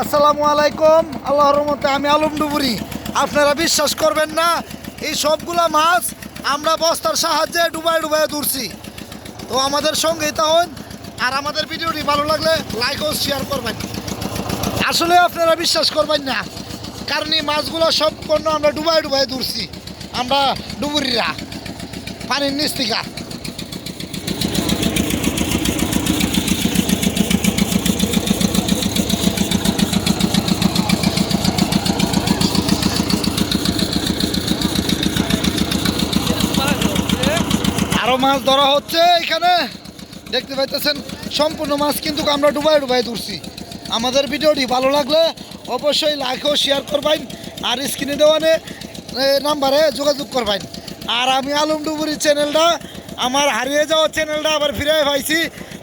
আসসালামু আলাইকুম। আল্লাহর রহমতে আমি আলম ডুবুরি। আপনারা বিশ্বাস করবেন না, এই সবগুলা মাছ আমরা বস্তার সাহায্যে ডুবাই ডুবাই ধরছি। তো আমাদের সঙ্গেই থাকুন, আর আমাদের ভিডিওটি ভালো লাগলে লাইক ও শেয়ার করবেন। আসলে আপনারা বিশ্বাস করবেন না, কারণ এই মাছগুলো সম্পূর্ণ আমরা ডুবাই ডুবাই ধরছি, আমরা ডুবুরিরা পানির নিচ থেকে। আরো মাছ ধরা হচ্ছে এখানে, দেখতে পাইতেছেন সম্পূর্ণ মাছ কিন্তু আমরা ডুবাই ডুবাই ধরছি। আমাদের ভিডিওটি ভালো লাগলে অবশ্যই লাইক ও শেয়ার করবেন, আর স্ক্রিনে দেওয়ানে নাম্বারে যোগাযোগ করবেন। আর আমি আলম ডুবুরি চ্যানেলটা, আমার হারিয়ে যাওয়া চ্যানেলটা আবার ফিরে পাইছি।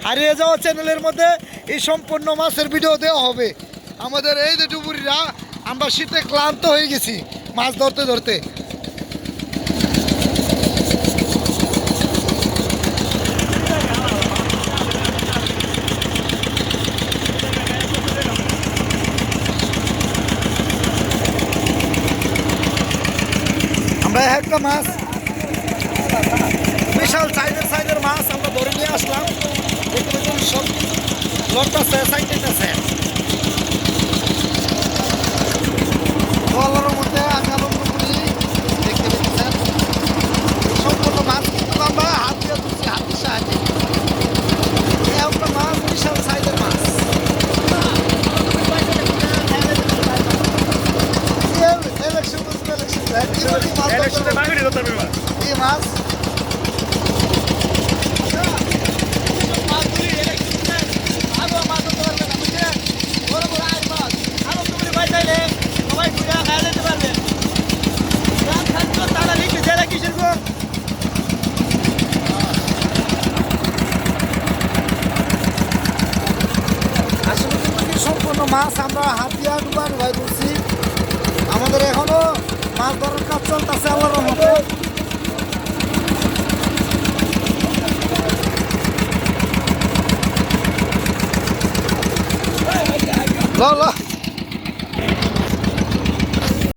হারিয়ে যাওয়া চ্যানেলের মধ্যে এই সম্পূর্ণ মাছের ভিডিও দেওয়া হবে। আমাদের এই যে ডুবুরিরা, আমরা শীতে ক্লান্ত হয়ে গেছি মাছ ধরতে ধরতে। আমরা একটা মাছ, বিশাল সাইজের মাছ আমরা ধরে নিয়ে আসলাম। দেখতে পাচ্ছেন সব লড়তেছে, সাইডেছে। আল্লাহর মধ্যে আমি আলম করি, দেখতে পাচ্ছেন সম্পূর্ণ মাছ কিন্তু আমরা হাত দিয়ে ধরছি, হাতের সাহায্যে। একটা মাছ বিশাল সাইজের মাছ। এই মাছ আসলে কিন্তু সম্পূর্ণ মাছ আমরা হাত দিয়ে ডুবাই ডুবাই করছি। আমাদের এখনো মাছ ধরার কাজ চলতেছে আল্লাহর রহমতে। ল